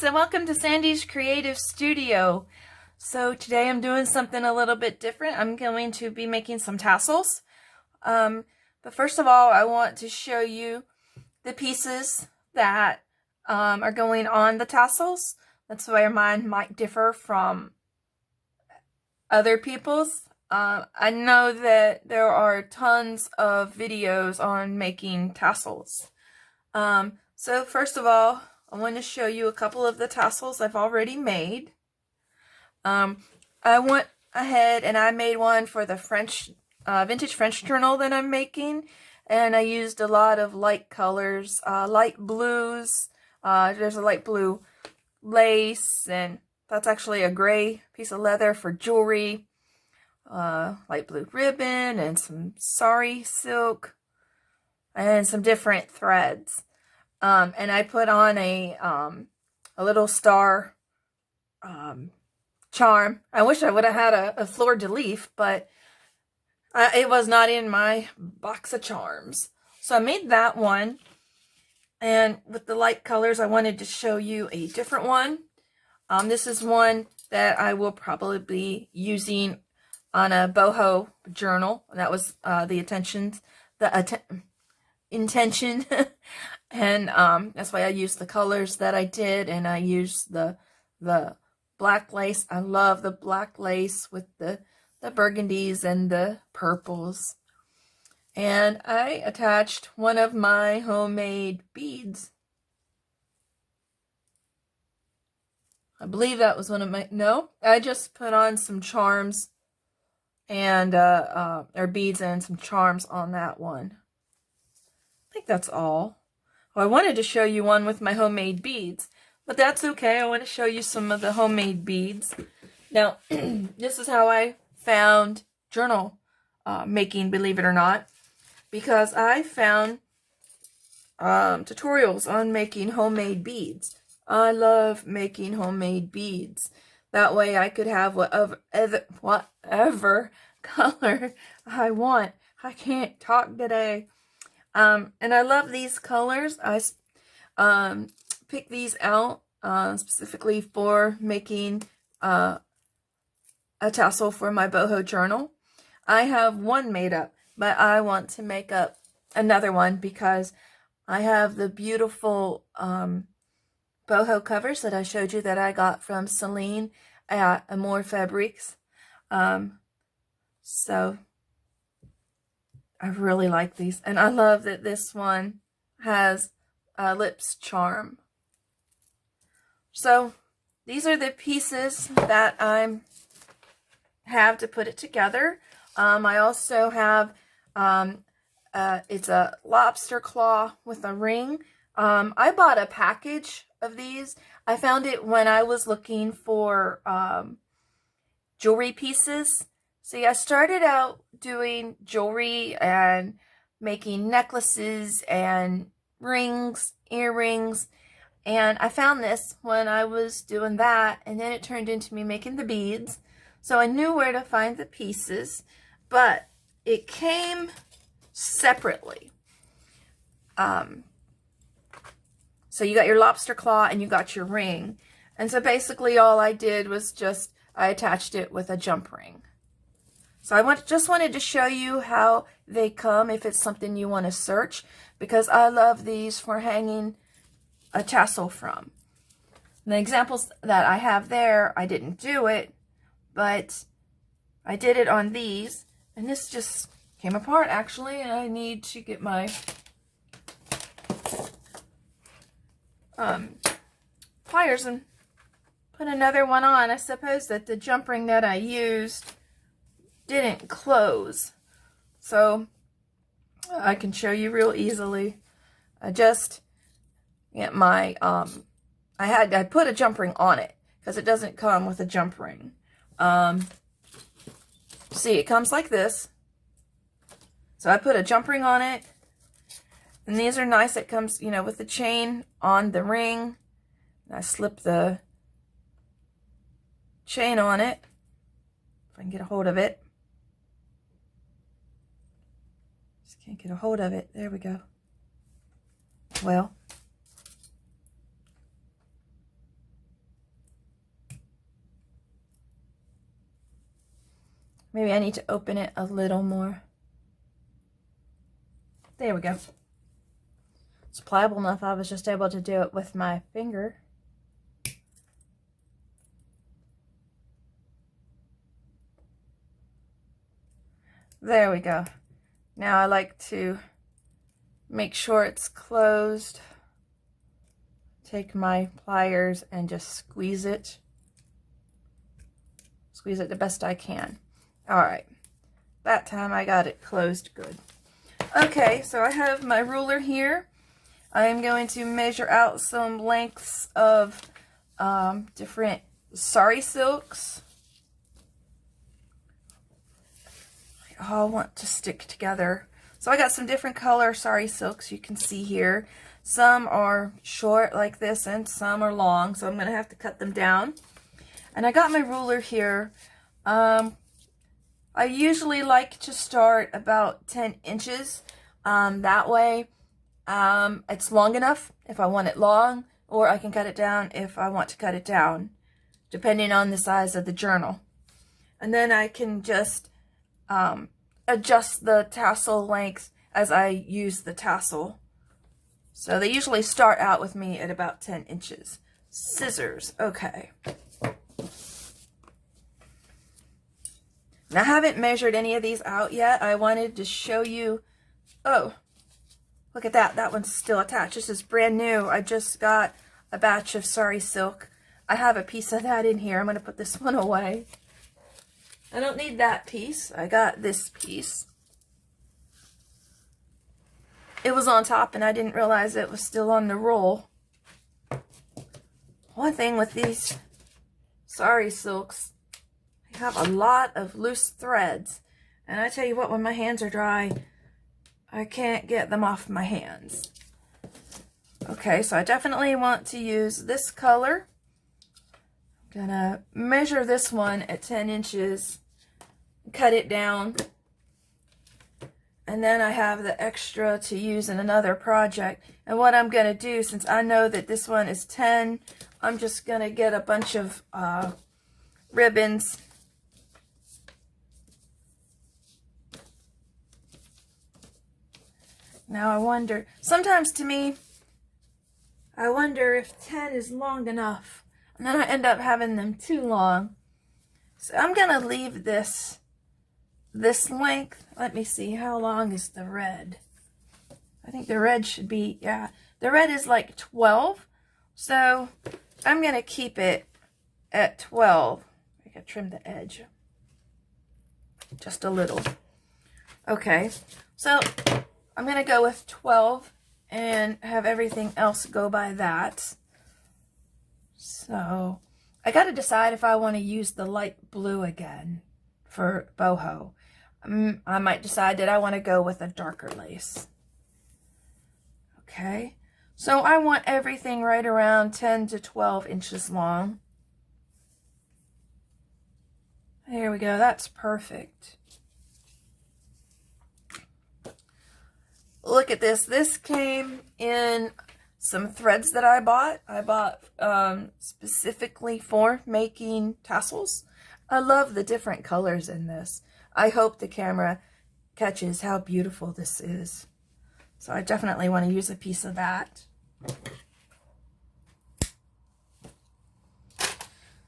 and welcome to Sandy's Creative Studio. So today I'm doing something a little bit different. I'm going to be making some tassels. But first of all, I want to show you the pieces that are going on the tassels. That's where mine might differ from other people's. I know that there are tons of videos on making tassels. So first of all, I want to show you a couple of the tassels I've already made. I went ahead and I made one for the vintage French journal that I'm making, and I used a lot of light colors, light blues. There's a light blue lace, and that's actually a gray piece of leather for jewelry. Light blue ribbon and some sari silk and some different threads. And I put on a little star charm. I wish I would have had a fleur-de-lis, but it was not in my box of charms. So I made that one. And with the light colors, I wanted to show you a different one. This is one that I will probably be using on a boho journal. That was the intention. And that's why I used the colors that I did, and I used the black lace. I love the black lace with the burgundies and the purples. And I attached one of my homemade beads. I believe that was one of my, no, I just put on some charms and or beads and some charms on that one. I think that's all. Well, I wanted to show you one with my homemade beads, but that's okay. I want to show you some of the homemade beads. Now, this is how I found journal making, believe it or not, because I found tutorials on making homemade beads. I love making homemade beads. That way I could have whatever color I want. I can't talk today. And I love these colors. I picked these out specifically for making a tassel for my boho journal. I have one made up, but I want to make up another one because I have the beautiful boho covers that I showed you that I got from Celine at Amour Fabrics. So I really like these, and I love that this one has a lips charm. So these are the pieces that I have to put it together. I also have it's a lobster claw with a ring. I bought a package of these. I found it when I was looking for jewelry pieces. See, I started out doing jewelry and making necklaces and rings, earrings, and I found this when I was doing that, and then it turned into me making the beads. So I knew where to find the pieces, but it came separately. So you got your lobster claw and you got your ring. And so basically all I did was I attached it with a jump ring. So I just wanted to show you how they come if it's something you want to search, because I love these for hanging a tassel from. The examples that I have there, I didn't do it, but I did it on these, and this just came apart actually, and I need to get my pliers and put another one on. I suppose that the jump ring that I used didn't close, so I can show you real easily. I just get my I put a jump ring on it because it doesn't come with a jump ring. See, it comes like this. So I put a jump ring on it, and these are nice. It comes, you know, with the chain on the ring. I slip the chain on it if I can get a hold of it. Just can't get a hold of it. There we go. Well, Maybe I need to open it a little more. There we go. It's pliable enough I was just able to do it with my finger. There we go. Now I like to make sure it's closed. Take my pliers and just squeeze it. Squeeze it the best I can. All right. That time I got it closed good. Okay, so I have my ruler here. I am going to measure out some lengths of different sari silks. They all want to stick together. So I got some different color sari silks you can see here. Some are short like this and some are long, so I'm going to have to cut them down. And I got my ruler here. I usually like to start about 10 inches. That way it's long enough if I want it long, or I can cut it down if I want to cut it down, depending on the size of the journal. And then I can just adjust the tassel length as I use the tassel. So they usually start out with me at about 10 inches. Scissors, okay. Now, I haven't measured any of these out yet. I wanted to show you. Oh, look at that. That one's still attached. This is brand new. I just got a batch of sari silk. I have a piece of that in here. I'm going to put this one away. I don't need that piece. I got this piece. It was on top and I didn't realize it was still on the roll. One thing with these sari silks, they have a lot of loose threads. And I tell you what, when my hands are dry, I can't get them off my hands. Okay, so I definitely want to use this color. I'm gonna measure this one at 10 inches, cut it down. And then I have the extra to use in another project. And what I'm going to do, since I know that this one is 10, I'm just going to get a bunch of ribbons. Now I wonder, sometimes to me, I wonder if 10 is long enough. And then I end up having them too long. So I'm going to leave this length. Let me see, how long is the red? I think the red should be, yeah, the red is like 12. So I'm going to keep it at 12. I can trim the edge just a little. Okay, so I'm going to go with 12 and have everything else go by that. So I got to decide if I want to use the light blue again for boho. I might decide that I want to go with a darker lace. Okay, so I want everything right around 10 to 12 inches long. There we go, that's perfect. Look at this. This came in some threads that I bought. I bought specifically for making tassels. I love the different colors in this. I hope the camera catches how beautiful this is. So I definitely want to use a piece of that.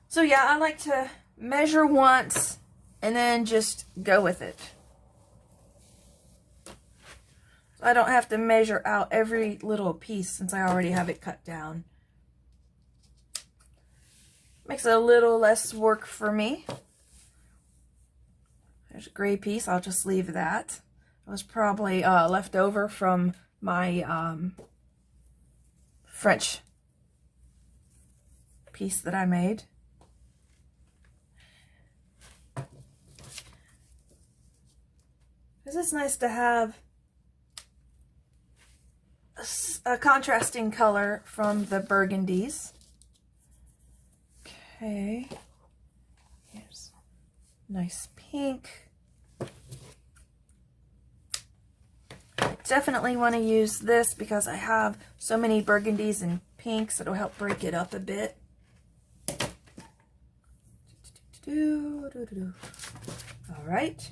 So yeah, I like to measure once and then just go with it. So I don't have to measure out every little piece since I already have it cut down. Makes it a little less work for me. There's a gray piece. I'll just leave that. It was probably left over from my French piece that I made. It's nice to have a contrasting color from the burgundies. Okay. Here's nice pink. Definitely want to use this because I have so many burgundies and pinks. It'll help break it up a bit. All right.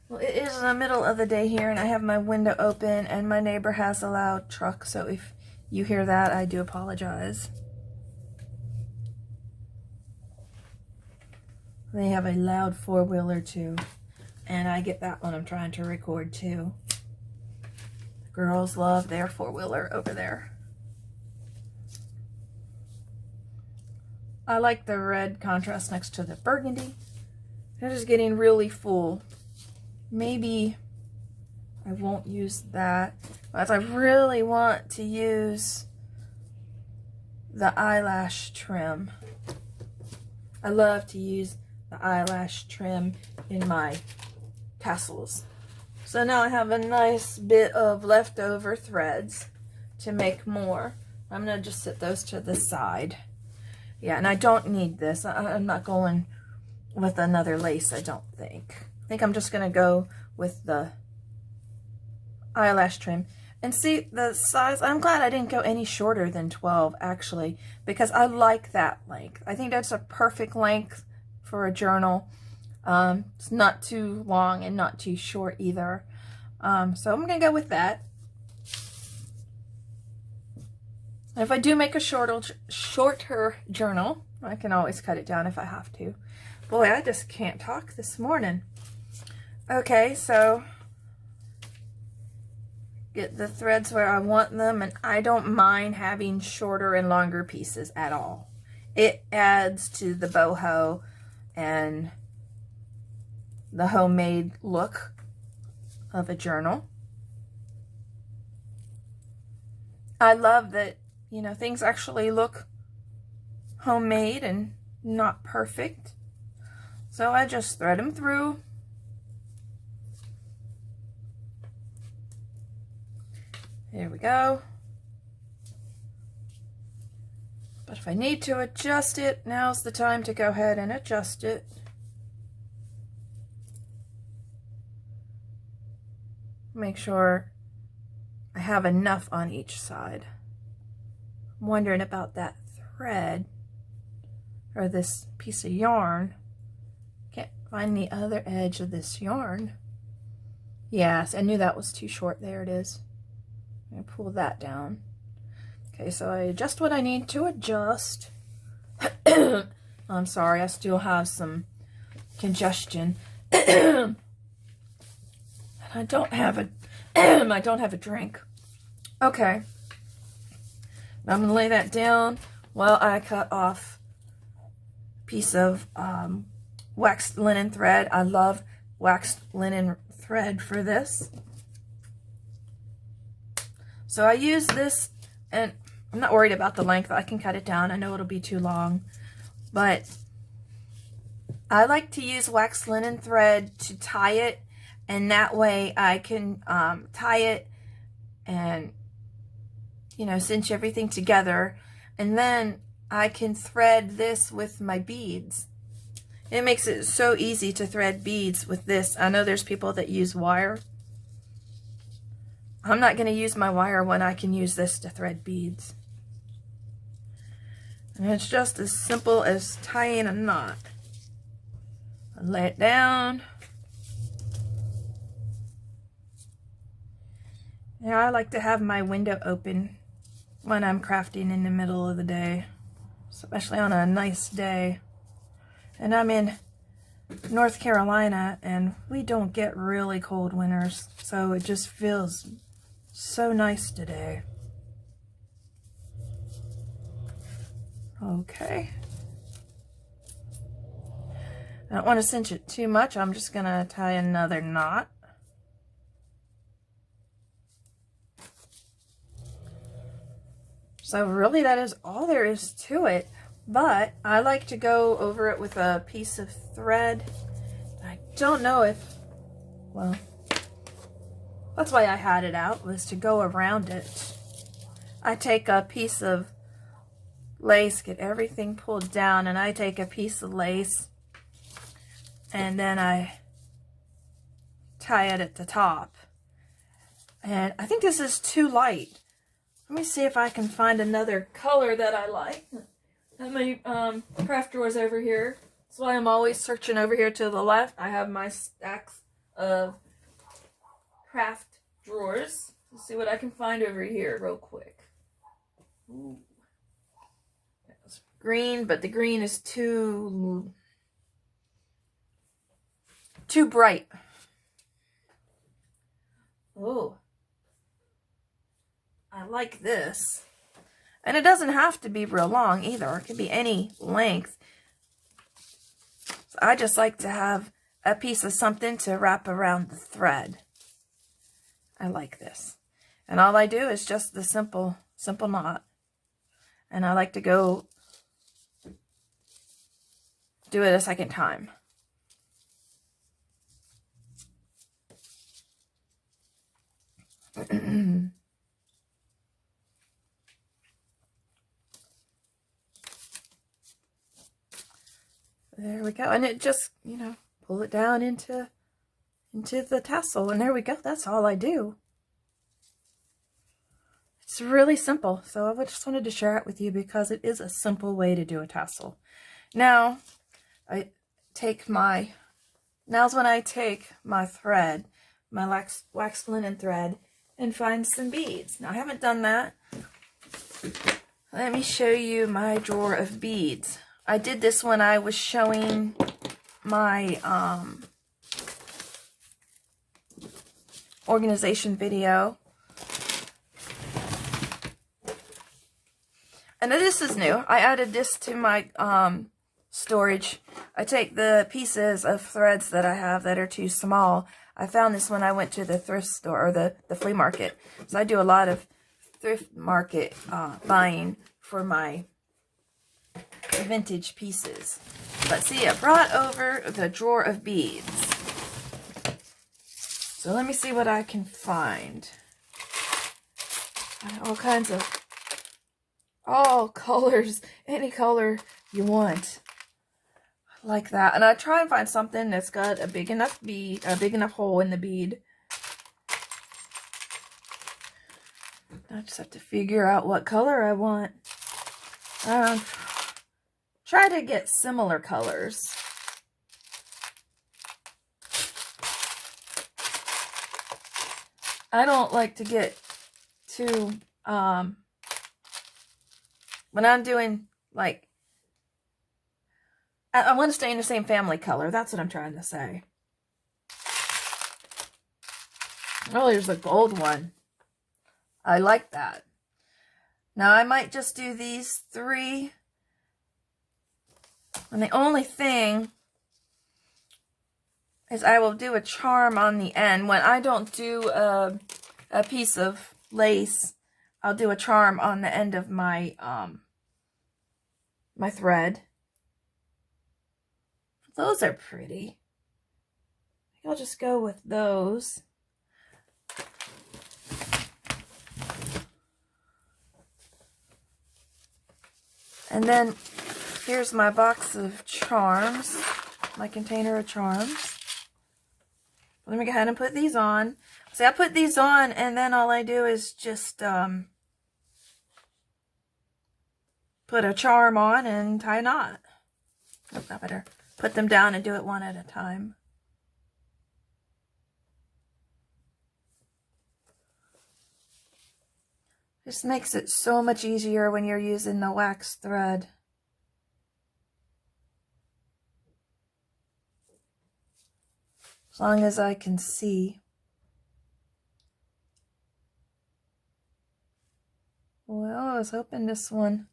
Well, it is the middle of the day here, and I have my window open, and my neighbor has a loud truck, so if you hear that, I do apologize. They have a loud four-wheeler too, and I get that when I'm trying to record too. Girls love their four-wheeler over there. I like the red contrast next to the burgundy. They're just getting really full. Maybe I won't use that, but I really want to use the eyelash trim. I love to use the eyelash trim in my tassels. So now I have a nice bit of leftover threads to make more. I'm going to just set those to the side. Yeah, and I don't need this. I'm not going with another lace, I don't think. I think I'm just going to go with the eyelash trim. And see, the size, I'm glad I didn't go any shorter than 12, actually, because I like that length. I think that's a perfect length for a journal. It's not too long and not too short either. So I'm going to go with that. If I do make a shorter journal, I can always cut it down if I have to. Boy, I just can't talk this morning. Okay, so get the threads where I want them, and I don't mind having shorter and longer pieces at all. It adds to the boho and the homemade look of a journal. I love that, you know, things actually look homemade and not perfect. So I just thread them through. There we go. But if I need to adjust it, now's the time to go ahead and adjust it. Make sure I have enough on each side. I'm wondering about that thread or this piece of yarn. Can't find the other edge of this yarn. Yes, I knew that was too short. There it is. I'm going to pull that down. Okay, so I adjust what I need to adjust. I'm sorry, I still have some congestion. I don't have a drink. Okay. I'm going to lay that down while I cut off a piece of waxed linen thread. I love waxed linen thread for this. So I use this, and I'm not worried about the length. I can cut it down. I know it'll be too long, but I like to use waxed linen thread to tie it, and that way I can tie it and, you know, cinch everything together, and then I can thread this with my beads. It makes it so easy to thread beads with this. I know there's people that use wire. I'm not going to use my wire when I can use this to thread beads. And it's just as simple as tying a knot. I lay it down. Now I like to have my window open when I'm crafting in the middle of the day, especially on a nice day. And I'm in North Carolina, and we don't get really cold winters, so it just feels so nice today. Okay. I don't want to cinch it too much. I'm just going to tie another knot. So really that is all there is to it, but I like to go over it with a piece of thread. I don't know if, well, that's why I had it out, was to go around it. I take a piece of lace, get everything pulled down, and I take a piece of lace and then I tie it at the top. And I think this is too light. Let me see if I can find another color that I like. And my craft drawers over here. That's why I'm always searching over here to the left. I have my stacks of craft drawers. Let's see what I can find over here real quick. Ooh. That's green, but the green is too bright. Oh, I like this. And it doesn't have to be real long either. It can be any length. So I just like to have a piece of something to wrap around the thread. I like this. And all I do is just the simple knot. And I like to go do it a second time. There we go. And it just, you know, pull it down into the tassel. And there we go. That's all I do. It's really simple. So I just wanted to share it with you because it is a simple way to do a tassel. Now, now's when I take my thread, my waxed linen thread, and find some beads. Now, I haven't done that. Let me show you my drawer of beads. I did this when I was showing my organization video. And this is new. I added this to my storage. I take the pieces of threads that I have that are too small. I found this when I went to the thrift store, or the flea market. So I do a lot of thrift market buying for my vintage pieces. But see, I brought over the drawer of beads. So let me see what I can find. All kinds of, all colors, any color you want. Like that. And I try and find something that's got a big enough bead, a big enough hole in the bead. I just have to figure out what color I want. Try to get similar colors. I don't like to get too, when I'm doing, like, I want to stay in the same family color. That's what I'm trying to say. Oh, here's a gold one. I like that. Now, I might just do these 3. And the only thing is I will do a charm on the end. When I don't do a piece of lace, I'll do a charm on the end of my my thread. Those are pretty. I'll just go with those. And then here's my box of charms, my container of charms. Let me go ahead and put these on. See, I put these on, and then all I do is just put a charm on and tie a knot. Oh, I better put them down and do it one at a time. This makes it so much easier when you're using the wax thread. As long as I can see. Well, I was hoping this one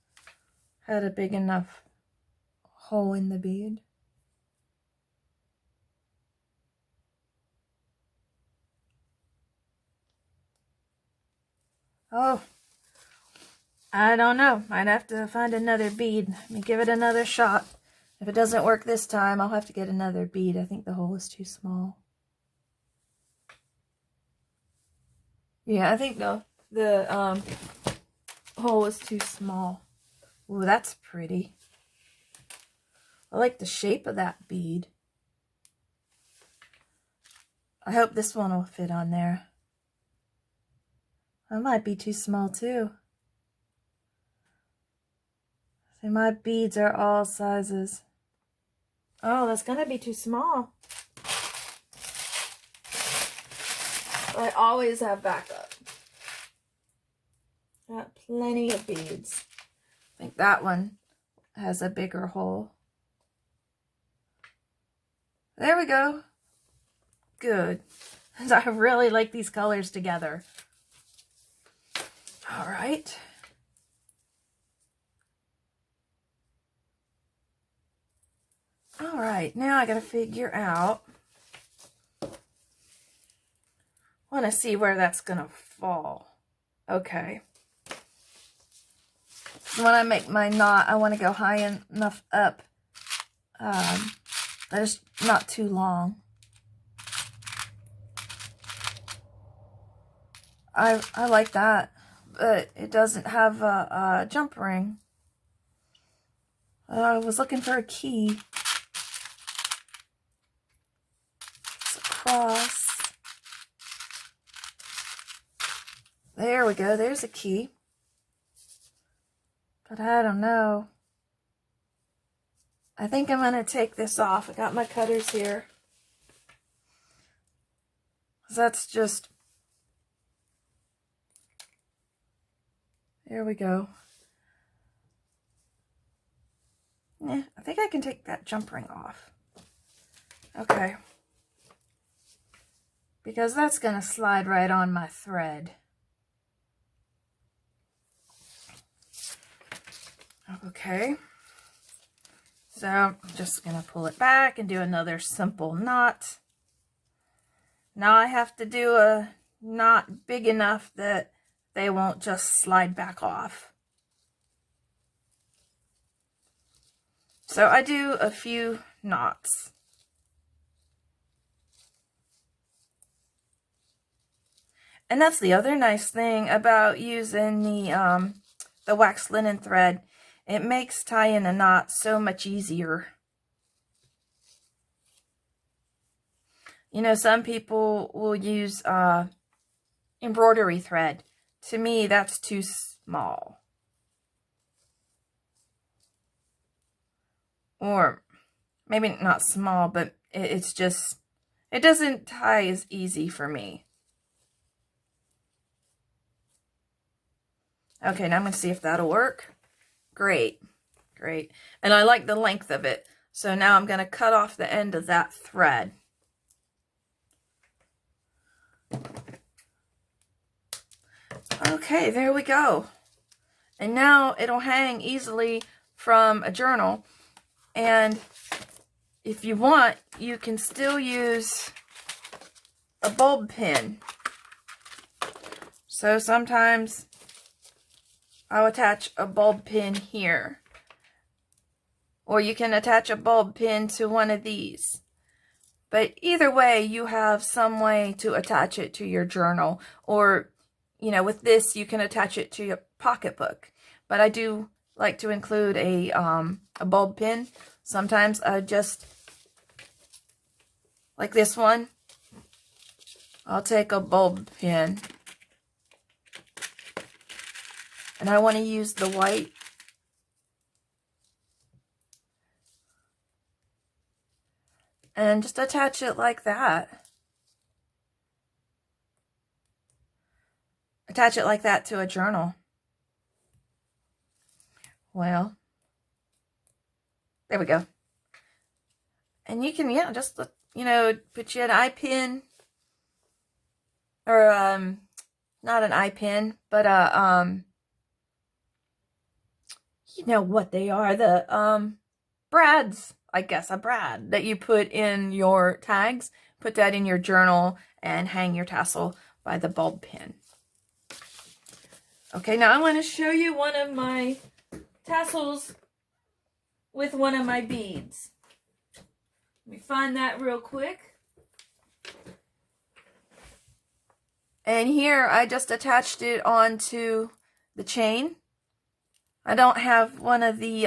had a big enough hole in the bead. Oh, I don't know. I'd have to find another bead. Let me give it another shot. If it doesn't work this time, I'll have to get another bead. I think the hole is too small. Yeah, I think the hole is too small. Ooh, that's pretty. I like the shape of that bead. I hope this one will fit on there. That might be too small too. See, my beads are all sizes. Oh, that's gonna be too small. I always have backup. Got plenty of beads. I think that one has a bigger hole. There we go. Good. I really like these colors together. All right. All right, now I gotta figure out. I want to see where that's gonna fall. Okay. When I make my knot, I want to go high enough up that it's not too long. I like that, but it doesn't have a jump ring. I was looking for a key. It's a cross. There we go. There's a key. But I don't know. I think I'm going to take this off. I got my cutters here. That's just... There we go. Yeah, I think I can take that jump ring off. Okay. Because that's going to slide right on my thread. Okay. So I'm just going to pull it back and do another simple knot. Now I have to do a knot big enough that they won't just slide back off. So I do a few knots. And that's the other nice thing about using the wax linen thread. It makes tying a knot so much easier. You know, some people will use embroidery thread. To me, that's too small. Or maybe not small, but it's just, it doesn't tie as easy for me. Okay, now I'm going to see if that'll work. Great. Great. And I like the length of it. So now I'm going to cut off the end of that thread. Okay, there we go. And now it'll hang easily from a journal. And if you want, you can still use a bulb pin. So sometimes I'll attach a bulb pin here. Or you can attach a bulb pin to one of these. But either way, you have some way to attach it to your journal. Or, you know, with this, you can attach it to your pocketbook. But I do like to include a bulb pin. Sometimes I just, like this one, I'll take a bulb pin. And I want to use the white. And just attach it like that. Attach it like that to a journal. Well, there we go. And you can, yeah, just, you know, put you an eye pin. Or, not an eye pin, but you know what they are, the brads, I guess, a brad that you put in your tags. Put that in your journal and hang your tassel by the bulb pin. Okay, now I want to show you one of my tassels with one of my beads. Let me find that real quick. And here I just attached it onto the chain. I don't have one of the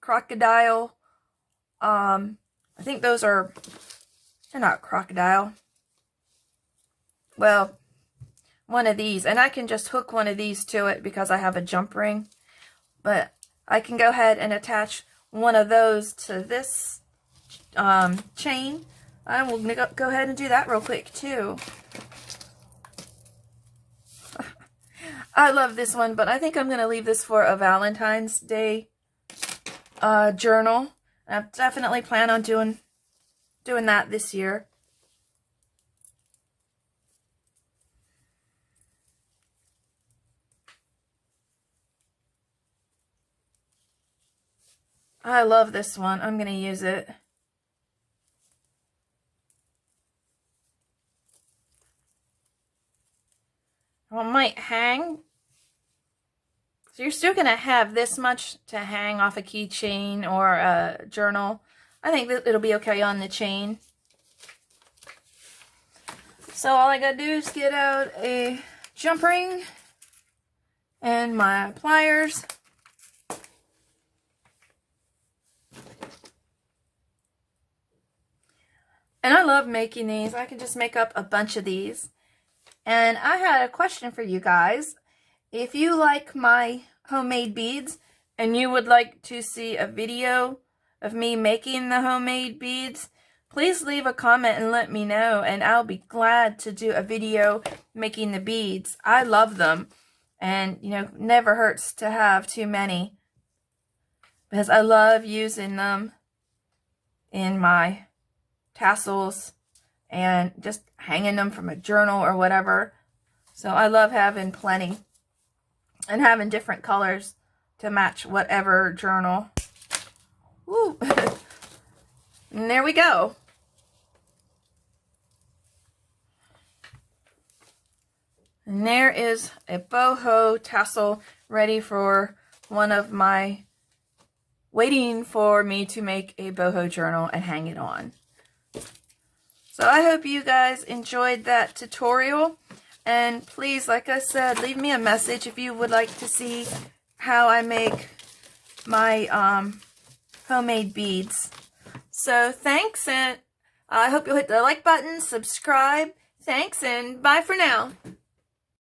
crocodile, I think those are, they're not crocodile. Well, one of these. And I can just hook one of these to it because I have a jump ring. But I can go ahead and attach one of those to this chain. I will go ahead and do that real quick too. I love this one, but I think I'm going to leave this for a Valentine's Day journal. I definitely plan on doing that this year. I love this one. I'm going to use it. I might hang. So you're still going to have this much to hang off a keychain or a journal. I think that it'll be okay on the chain. So all I got to do is get out a jump ring and my pliers. And I love making these. I can just make up a bunch of these. And I had a question for you guys. If you like my homemade beads and you would like to see a video of me making the homemade beads, please leave a comment and let me know, and I'll be glad to do a video making the beads. I love them, and you know, never hurts to have too many because I love using them in my tassels and just hanging them from a journal or whatever. So I love having plenty and having different colors to match whatever journal. Woo! And there we go. And there is a boho tassel ready for one of my, waiting for me to make a boho journal and hang it on. So I hope you guys enjoyed that tutorial. And please, like I said, leave me a message if you would like to see how I make my homemade beads. So thanks, and I hope you'll hit the like button, subscribe. Thanks, and bye for now.